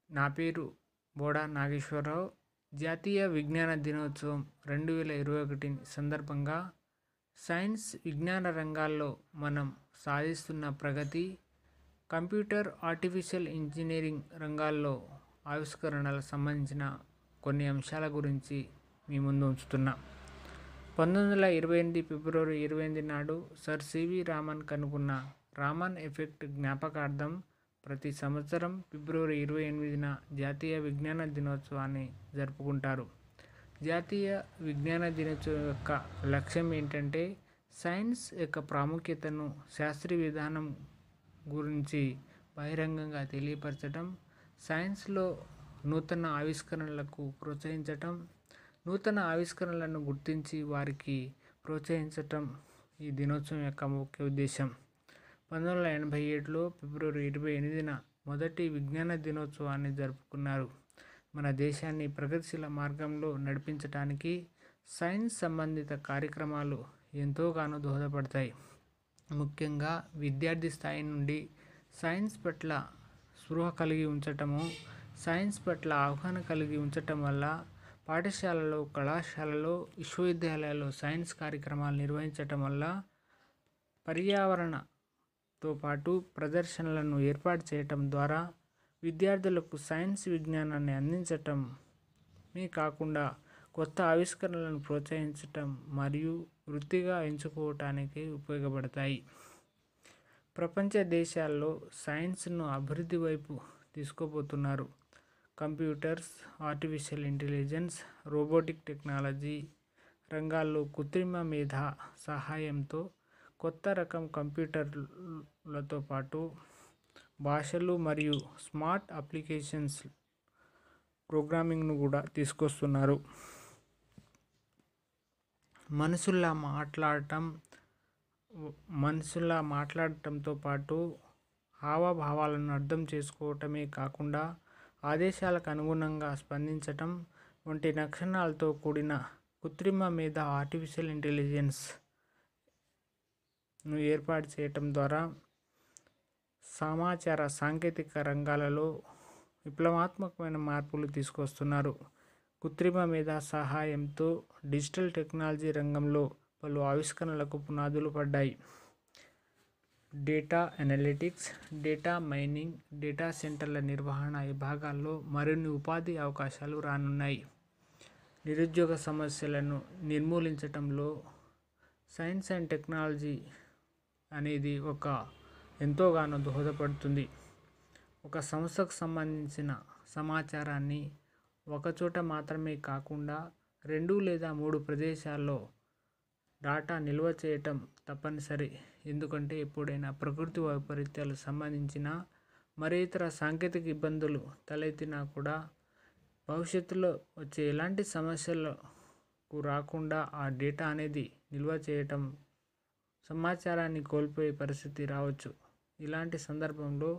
నా పేరు బోడా నాగేశ్వరరావు. జాతీయ విజ్ఞాన దినోత్సవం 2021 సందర్భంగా సైన్స్ విజ్ఞాన రంగాల్లో మనం సాధిస్తున్న ప్రగతి, కంప్యూటర్, ఆర్టిఫిషియల్ ఇంజనీరింగ్ రంగాల్లో ఆవిష్కరణలకు సంబంధించిన కొన్ని అంశాల గురించి మీ ముందు ఉంచుతున్నా. 1928 ఫిబ్రవరి 28 నాడు సర్ సివి రామన్ కనుగొన్న రామన్ ఎఫెక్ట్ జ్ఞాపకార్థం ప్రతి సంవత్సరం ఫిబ్రవరి 28న జాతీయ విజ్ఞాన దినోత్సవాన్ని జరుపుకుంటారు. జాతీయ విజ్ఞాన దినోత్సవం యొక్క లక్ష్యం ఏంటంటే సైన్స్ యొక్క ప్రాముఖ్యతను, శాస్త్రీయ విధానం గురించి బహిరంగంగా తెలియపరచడం, సైన్స్లో నూతన ఆవిష్కరణలకు ప్రోత్సహించటం, నూతన ఆవిష్కరణలను గుర్తించి వారికి ప్రోత్సహించటం ఈ దినోత్సవం యొక్క ముఖ్య ఉద్దేశం. 1987లో ఫిబ్రవరి 28న మొదటి విజ్ఞాన దినోత్సవాన్ని జరుపుకున్నారు. మన దేశాన్ని ప్రగతిశీల మార్గంలో నడిపించడానికి సైన్స్ సంబంధిత కార్యక్రమాలు ఎంతోగానో దోహదపడతాయి. ముఖ్యంగా విద్యార్థి స్థాయి నుండి సైన్స్ పట్ల స్పృహ కలిగి ఉంచటము, సైన్స్ పట్ల అవగాహన కలిగి ఉంచటం వల్ల పాఠశాలలో, కళాశాలలో, విశ్వవిద్యాలయాల్లో సైన్స్ కార్యక్రమాలు నిర్వహించటం వల్ల పర్యావరణతో పాటు ప్రదర్శనలను ఏర్పాటు చేయటం ద్వారా విద్యార్థులకు సైన్స్ విజ్ఞానాన్ని అందించటమే కాకుండా కొత్త ఆవిష్కరణలను ప్రోత్సహించటం మరియు వృత్తిగా ఎంచుకోవటానికి ఉపయోగపడతాయి. ప్రపంచ దేశాల్లో సైన్స్ను అభివృద్ధి వైపు తీసుకుపోతున్నారు. Computers, artificial intelligence, robotic technology రంగాల్లో కృత్రిమ మేధ సహాయంతో కొత్త రకం కంప్యూటర్లతో పాటు భాషలు మరియు స్మార్ట్ అప్లికేషన్స్ ప్రోగ్రామింగ్ను కూడా తీసుకొస్తున్నారు. మనుషుల్లా మాట్లాడటంతో పాటు హావభావాలను అర్థం చేసుకోవటమే కాకుండా ఆదేశాలకు అనుగుణంగా స్పందించటం వంటి లక్షణాలతో కూడిన కృత్రిమ మేధ ఆర్టిఫిషియల్ ఇంటెలిజెన్స్ను ఏర్పాటు చేయటం ద్వారా సమాచార సాంకేతిక రంగాలలో విప్లవాత్మకమైన మార్పులు తీసుకొస్తున్నారు. కృత్రిమ మేధ సహాయంతో డిజిటల్ టెక్నాలజీ రంగంలో పలు ఆవిష్కరణలకు పునాదులు పడ్డాయి. Data analytics, data mining, data సెంటర్ల నిర్వహణ విభాగాల్లో మరిన్ని ఉపాధి అవకాశాలు రానున్నాయి. నిరుద్యోగ సమస్యలను నిర్మూలించటంలో సైన్స్ అండ్ టెక్నాలజీ అనేది ఎంతోగానో దోహదపడుతుంది. ఒక సంస్థకు సంబంధించిన సమాచారాన్ని ఒకచోట మాత్రమే కాకుండా 2 లేదా 3 ప్రదేశాల్లో డేటా నిల్వ చేయటం తప్పనిసరి. ఎందుకంటే ఎప్పుడైనా ప్రకృతి వైపరీత్యాలకు సంబంధించిన మరి ఇతర సాంకేతిక ఇబ్బందులు తలెత్తినా కూడా భవిష్యత్తులో వచ్చే ఎలాంటి సమస్యలకు రాకుండా ఆ డేటా అనేది నిల్వ చేయటం, సమాచారాన్ని కోల్పోయే పరిస్థితి రావచ్చు. ఇలాంటి సందర్భంలో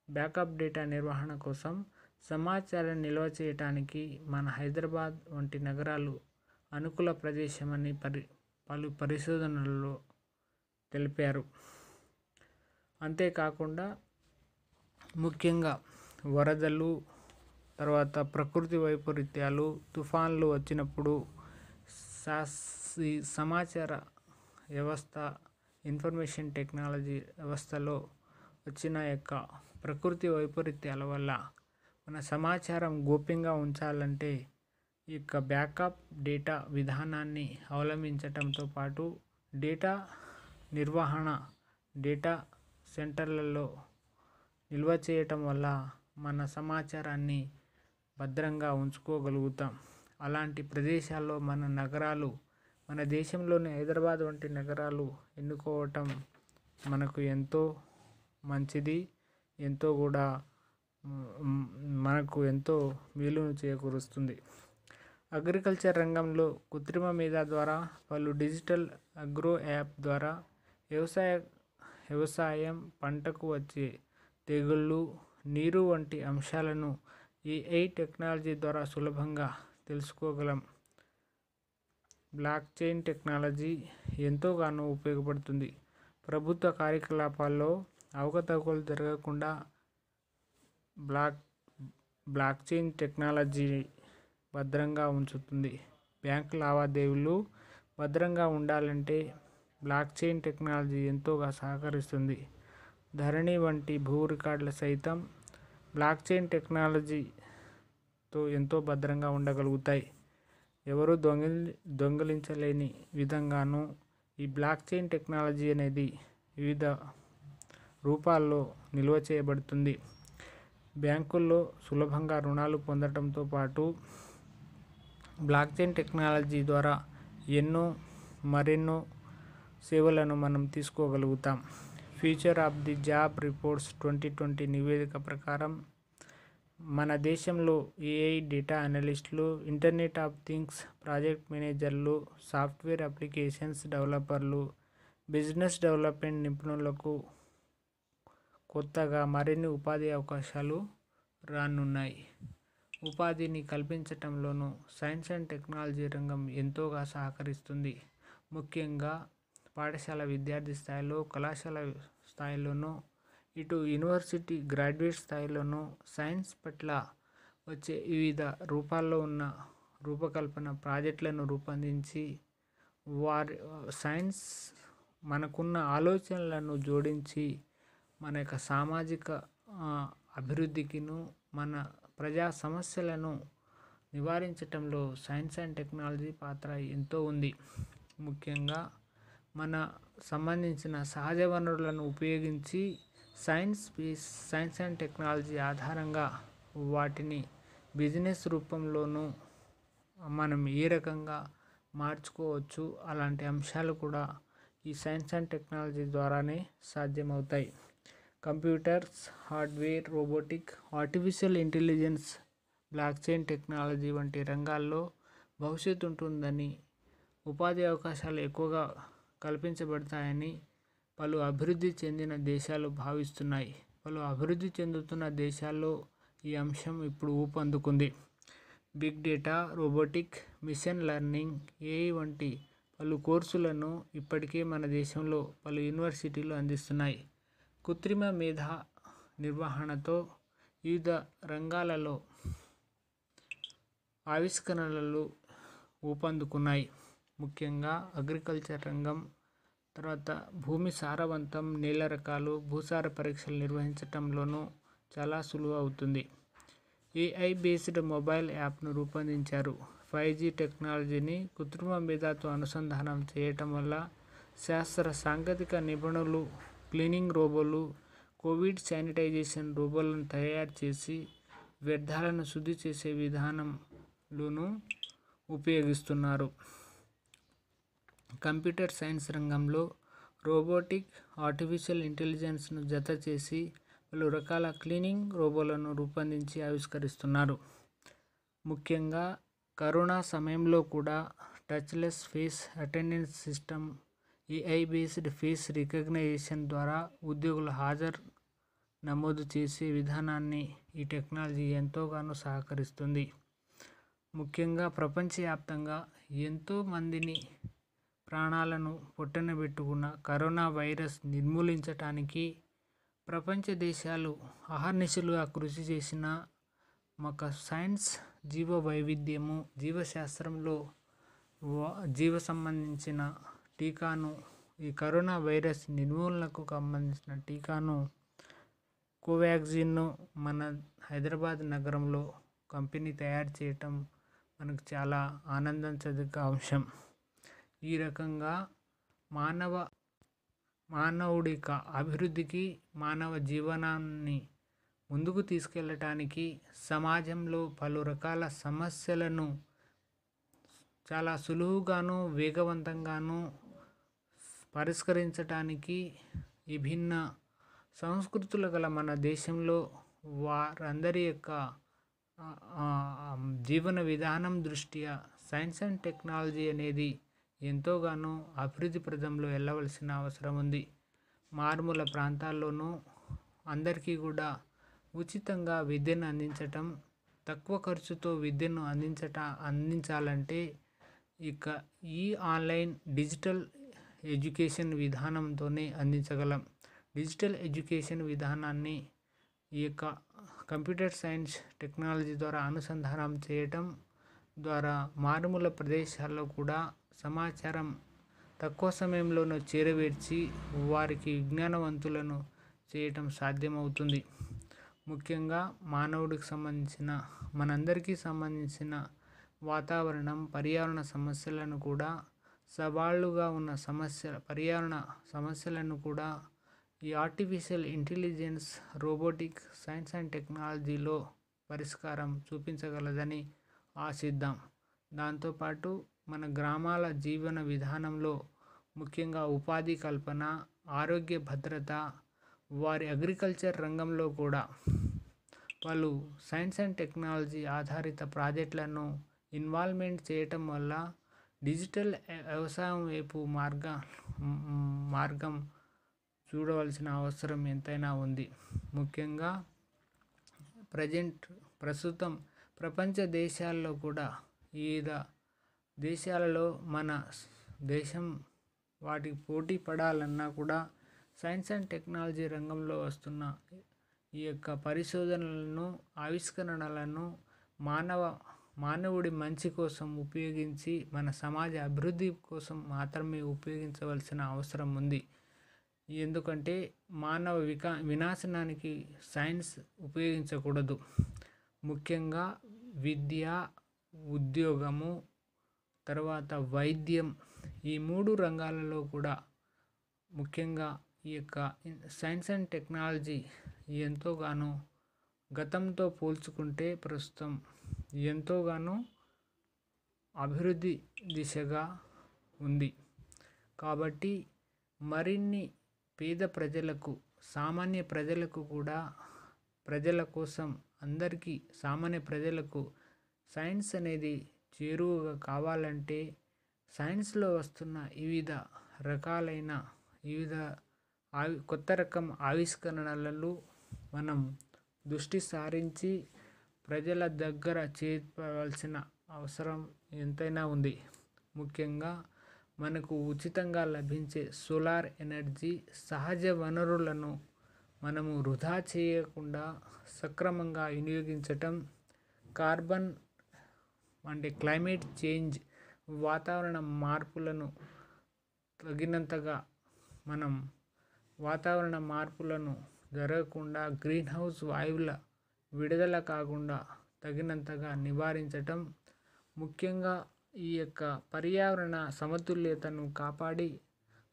బ్యాకప్ డేటా నిర్వహణ కోసం సమాచారాన్ని నిల్వ చేయటానికి మన హైదరాబాద్ వంటి నగరాలు అనుకూల ప్రదేశమని పలు పరిశోధనలలో తెలిపారు. అంతేకాకుండా ముఖ్యంగా వరదలు, తర్వాత ప్రకృతి వైపరీత్యాలు, తుఫాన్లు వచ్చినప్పుడు ఈ సమాచార వ్యవస్థ, ఇన్ఫర్మేషన్ టెక్నాలజీ వ్యవస్థలో వచ్చిన యొక్క ప్రకృతి వైపరీత్యాల వల్ల మన సమాచారం గోప్యంగా ఉంచాలంటే ఈ యొక్క బ్యాకప్ డేటా విధానాన్ని అవలంబించటంతో పాటు డేటా నిర్వహణ, డేటా సెంటర్లలో నిల్వ చేయటం వల్ల మన సమాచారాన్ని భద్రంగా ఉంచుకోగలుగుతాం. అలాంటి ప్రదేశాల్లో మన దేశంలోని హైదరాబాద్ వంటి నగరాలు ఎన్నుకోవటం మనకు ఎంతో మంచిది, మనకు ఎంతో మేలును చేకూరుస్తుంది. అగ్రికల్చర్ రంగంలో కృత్రిమ మేధ ద్వారా పలు డిజిటల్ అగ్రో యాప్ ద్వారా వ్యవసాయం, పంటకు వచ్చే తెగుళ్ళు, నీరు వంటి అంశాలను AI టెక్నాలజీ ద్వారా సులభంగా తెలుసుకోగలం. బ్లాక్ చైన్ టెక్నాలజీ ఎంతోగానో ఉపయోగపడుతుంది. ప్రభుత్వ కార్యకలాపాల్లో అవకతవకలు జరగకుండా బ్లాక్ చైన్ టెక్నాలజీ భద్రంగా ఉంచుతుంది. బ్యాంకు లావాదేవీలు భద్రంగా ఉండాలంటే బ్లాక్ చైన్ టెక్నాలజీ ఎంతోగా సహకరిస్తుంది. ధరణి వంటి భూ రికార్డులు సైతం బ్లాక్ చైన్ టెక్నాలజీతో ఎంతో భద్రంగా ఉండగలుగుతాయి. ఎవరు దొంగిలించలేని విధంగానూ ఈ బ్లాక్ చైన్ టెక్నాలజీ అనేది వివిధ రూపాల్లో నిల్వ చేయబడుతుంది. బ్యాంకుల్లో సులభంగా రుణాలు పొందడంతో పాటు బ్లాక్ చైన్ టెక్నాలజీ ద్వారా మరెన్నో సేవలను మనం తీసుకోగలుగుతాం. Future of the job reports 2020 నివేదిక ప్రకారం మన దేశంలో ఏఐ డేటా అనలిస్టులు, ఇంటర్నెట్ ఆఫ్ థింగ్స్ ప్రాజెక్ట్ మేనేజర్లు, సాఫ్ట్వేర్ అప్లికేషన్స్ డెవలపర్లు, బిజినెస్ డెవలప్మెంట్ నిపుణులకు కొత్తగా మరిన్ని ఉపాధి అవకాశాలు రానున్నాయి. ఉపాధిని కల్పించటంలోనూ సైన్స్ అండ్ టెక్నాలజీ రంగం ఎంతోగా సహకరిస్తుంది. ముఖ్యంగా పాఠశాల విద్యార్థి స్థాయిలో, కళాశాల స్థాయిలోనూ, ఇటు యూనివర్సిటీ గ్రాడ్యుయేట్ స్థాయిలోనూ సైన్స్ పట్ల వచ్చే వివిధ రూపాల్లో ఉన్న రూపకల్పన ప్రాజెక్టులను రూపొందించి సైన్స్ మనకున్న ఆలోచనలను జోడించి మన యొక్క సామాజిక అభివృద్ధికిను, మన ప్రజా సమస్యలను నివారించటంలో సైన్స్ అండ్ టెక్నాలజీ పాత్ర ఎంతో ఉంది. ముఖ్యంగా మన సంబంధించిన సహజ వనరులను ఉపయోగించి సైన్స్ అండ్ టెక్నాలజీ ఆధారంగా వాటిని బిజినెస్ రూపంలోనూ మనం ఏ రకంగా మార్చుకోవచ్చు, అలాంటి అంశాలు కూడా ఈ సైన్స్ అండ్ టెక్నాలజీ ద్వారానే సాధ్యమవుతాయి. Computers, hardware, robotic, artificial intelligence, block chain technology వంటి రంగాల్లో భవిష్యత్తు ఉంటుందని, ఉపాధి అవకాశాలు ఎక్కువగా కల్పించబడతాయని పలు అభివృద్ధి చెందిన దేశాలు భావిస్తున్నాయి. పలు అభివృద్ధి చెందుతున్న దేశాల్లో ఈ అంశం ఇప్పుడు ఊపందుకుంది. Big data, robotic, machine learning, AI వంటి పలు కోర్సులను ఇప్పటికే మన దేశంలో పలు యూనివర్సిటీలు అందిస్తున్నాయి. కృత్రిమ మేధ నిర్వహణతో వివిధ రంగాలలో ఆవిష్కరణలు ఊపందుకున్నాయి. ముఖ్యంగా అగ్రికల్చర్ రంగం, తర్వాత భూమి సారవంతం, నేల రకాలు, భూసార పరీక్షలు నిర్వహించటంలోనూ చాలా సులువు అవుతుంది. ఏఐ బేస్డ్ మొబైల్ యాప్ను రూపొందించారు. 5G టెక్నాలజీని కృత్రిమ మేధతో అనుసంధానం చేయటం వల్ల శాస్త్ర సాంకేతిక నిపుణులు క్లీనింగ్ రోబోలు, కోవిడ్ శానిటైజేషన్ రోబోలను తయారు చేసి వ్యర్థాలను శుద్ధి చేసే విధానంలోనూ ఉపయోగిస్తున్నారు. కంప్యూటర్ సైన్స్ రంగంలో రోబోటిక్, ఆర్టిఫిషియల్ ఇంటెలిజెన్స్ను జత చేసి పలు రకాల క్లీనింగ్ రోబోలను రూపొందించి ఆవిష్కరిస్తున్నారు. ముఖ్యంగా కరోనా సమయంలో కూడా touchless face attendance system, AI based face recognition ద్వారా ఉద్యోగుల హాజరు నమోదు చేసే విధానాన్ని ఈ టెక్నాలజీ ఎంతోగానో సహకరిస్తుంది. ముఖ్యంగా ప్రపంచవ్యాప్తంగా ఎంతో మందిని ప్రాణాలను పొట్టనబెట్టుకున్న కరోనా వైరస్ నిర్మూలించటానికి ప్రపంచ దేశాలు అహర్నిశలుగా కృషి చేసిన ఒక సైన్స్, జీవ వైవిధ్యము, జీవశాస్త్రంలో జీవ సంబంధించిన టీకాను, ఈ కరోనా వైరస్ నిర్మూలనకు సంబంధించిన టీకాను కోవాక్సిన్ను మన హైదరాబాద్ నగరంలో కంపెనీ తయారు చేయటం మనకు చాలా ఆనందించదగ్గ అంశం. ఈ రకంగా మానవుడి అభివృద్ధికి, మానవ జీవనాన్ని ముందుకు తీసుకెళ్ళటానికి, సమాజంలో పలు రకాల సమస్యలను చాలా సులువుగాను, వేగవంతంగాను పరిష్కరించటానికి విభిన్న సంస్కృతులు గల మన దేశంలో వారందరి యొక్క జీవన విధానం దృష్ట్యా సైన్స్ అండ్ టెక్నాలజీ అనేది ఎంతోగానో అభివృద్ధి ప్రదంలో వెళ్ళవలసిన అవసరం ఉంది. మారుమూల ప్రాంతాల్లోనూ అందరికీ కూడా ఉచితంగా విద్యను అందించటం, తక్కువ ఖర్చుతో విద్యను అందించాలంటే ఇక ఈ ఆన్లైన్ డిజిటల్ ఎడ్యుకేషన్ విధానంతోనే అందించగలం. డిజిటల్ ఎడ్యుకేషన్ విధానాన్ని ఈ యొక్క కంప్యూటర్ సైన్స్ టెక్నాలజీ ద్వారా అనుసంధానం చేయటం ద్వారా మారుమూల ప్రదేశాల్లో కూడా సమాచారం తక్కువ సమయంలోనూ చేరవేర్చి వారికి విజ్ఞానవంతులను చేయటం సాధ్యమవుతుంది. ముఖ్యంగా మానవుడికి సంబంధించిన మనందరికీ సంబంధించిన వాతావరణం పర్యావరణ సమస్యలను కూడా సవాళ్ళుగా ఉన్న పర్యావరణ సమస్యలను కూడా ఈ artificial intelligence, robotic, science and టెక్నాలజీలో పరిష్కారం చూపించగలదని ఆశిద్దాం. దాంతోపాటు మన గ్రామాల జీవన విధానంలో ముఖ్యంగా ఉపాధి కల్పన, ఆరోగ్య భద్రత, వారి అగ్రికల్చర్ రంగంలో కూడా వాళ్ళు సైన్స్ అండ్ టెక్నాలజీ ఆధారిత ప్రాజెక్టులను ఇన్వాల్వ్మెంట్ చేయటం వల్ల డిజిటల్ వ్యవసాయం వైపు మార్గం చూడవలసిన అవసరం ఎంతైనా ఉంది. ముఖ్యంగా ప్రస్తుతం ప్రపంచ దేశాల్లో కూడా వివిధ దేశాలలో మన దేశం వాటికి పోటీ పడాలన్నా కూడా సైన్స్ అండ్ టెక్నాలజీ రంగంలో వస్తున్న ఈ యొక్క పరిశోధనలను, ఆవిష్కరణలను మానవుడి మంచి కోసం ఉపయోగించి మన సమాజ అభివృద్ధి కోసం మాత్రమే ఉపయోగించవలసిన అవసరం ఉంది. ఎందుకంటే మానవ వినాశనానికి సైన్స్ ఉపయోగించకూడదు. ముఖ్యంగా విద్య, ఉద్యోగము, తర్వాత వైద్యం, ఈ 3 రంగాలలో కూడా ముఖ్యంగా ఈ యొక్క సైన్స్ అండ్ టెక్నాలజీ ఎంతోగానో గతంతో పోల్చుకుంటే ప్రస్తుతం ఎంతోగానో అభివృద్ధి దిశగా ఉంది. కాబట్టి మరిన్ని పేద ప్రజలకు, సామాన్య ప్రజలకు కూడా, ప్రజల కోసం అందరికీ సామాన్య ప్రజలకు సైన్స్ అనేది చేరువగా కావాలంటే సైన్స్లో వస్తున్న వివిధ రకాలైన కొత్త రకం ఆవిష్కరణలలో మనం దృష్టి సారించి ప్రజల దగ్గర చేర్చవలసిన అవసరం ఎంతైనా ఉంది. ముఖ్యంగా మనకు ఉచితంగా లభించే సోలార్ ఎనర్జీ, సహజ వనరులను మనము వృధా చేయకుండా సక్రమంగా వినియోగించటం, కార్బన్ అంటే క్లైమేట్ చేంజ్, వాతావరణ మార్పులను తగినంతగా మనం వాతావరణ మార్పులను జరగకుండా, గ్రీన్ హౌస్ వాయువుల విడుదల కాకుండా తగినంతగా నివారించటం, ముఖ్యంగా ఈ యొక్క పర్యావరణ సమతుల్యతను కాపాడి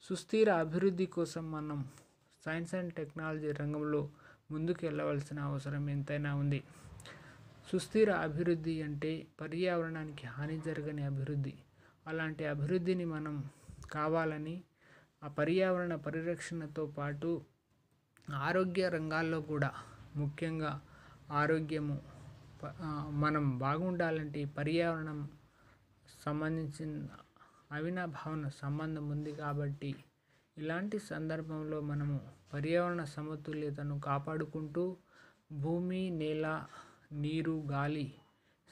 సుస్థిర అభివృద్ధి కోసం మనం సైన్స్ అండ్ టెక్నాలజీ రంగంలో ముందుకు వెళ్ళవలసిన అవసరం ఎంతైనా ఉంది. సుస్థిర అభివృద్ధి అంటే పర్యావరణానికి హాని జరగని అభివృద్ధి. అలాంటి అభివృద్ధిని మనం కావాలని ఆ పర్యావరణ పరిరక్షణతో పాటు ఆరోగ్య రంగాల్లో కూడా, ముఖ్యంగా ఆరోగ్యము మనం బాగుండాలంటే పర్యావరణం సంబంధించిన అవినాభావ సంబంధం ఉంది. కాబట్టి ఇలాంటి సందర్భంలో మనము పర్యావరణ సమతుల్యతను కాపాడుకుంటూ భూమి, నేల, నీరు, గాలి,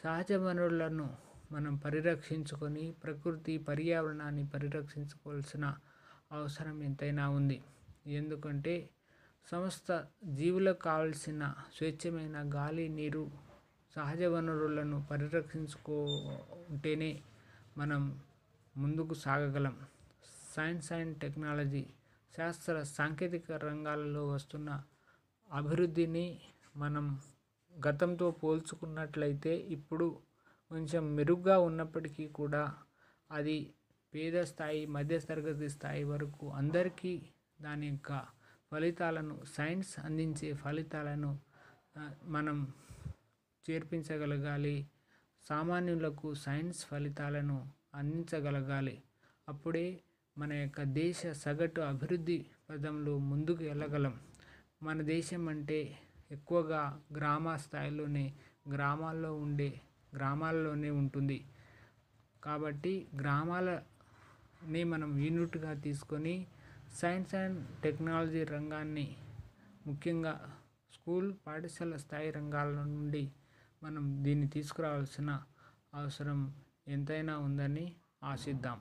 సహజ వనరులను మనం పరిరక్షించుకొని ప్రకృతి పర్యావరణాన్ని పరిరక్షించుకోవాల్సిన అవసరం ఎంతైనా ఉంది. ఎందుకంటే సమస్త జీవులకు కావలసిన స్వచ్ఛమైన గాలి, నీరు, సహజ వనరులను పరిరక్షించుకుంటేనే మనం ముందుకు సాగగలం. సైన్స్ అండ్ టెక్నాలజీ, శాస్త్ర సాంకేతిక రంగాలలో వస్తున్న అభివృద్ధిని మనం గతంతో పోల్చుకున్నట్లయితే ఇప్పుడు కొంచెం మెరుగ్గా ఉన్నప్పటికీ కూడా అది పేద స్థాయి, మధ్యతరగతి స్థాయి వరకు అందరికీ దాని యొక్క ఫలితాలను, సైన్స్ అందించే ఫలితాలను మనం చేర్పించగలగాలి. సామాన్యులకు సైన్స్ ఫలితాలను అందించగలగాలి. అప్పుడే మన యొక్క దేశ సగటు అభివృద్ధి పదంలో ముందుకు వెళ్ళగలం. మన దేశం అంటే ఎక్కువగా గ్రామ స్థాయిలోనే, గ్రామాల్లోనే ఉంటుంది. కాబట్టి గ్రామాలని మనం యూనిట్గా తీసుకొని సైన్స్ అండ్ టెక్నాలజీ రంగాన్ని ముఖ్యంగా పాఠశాల స్థాయి రంగాల నుండి మనం దీన్ని తీసుకురావాల్సిన అవసరం ఎంతైనా ఉందని ఆశిద్దాం.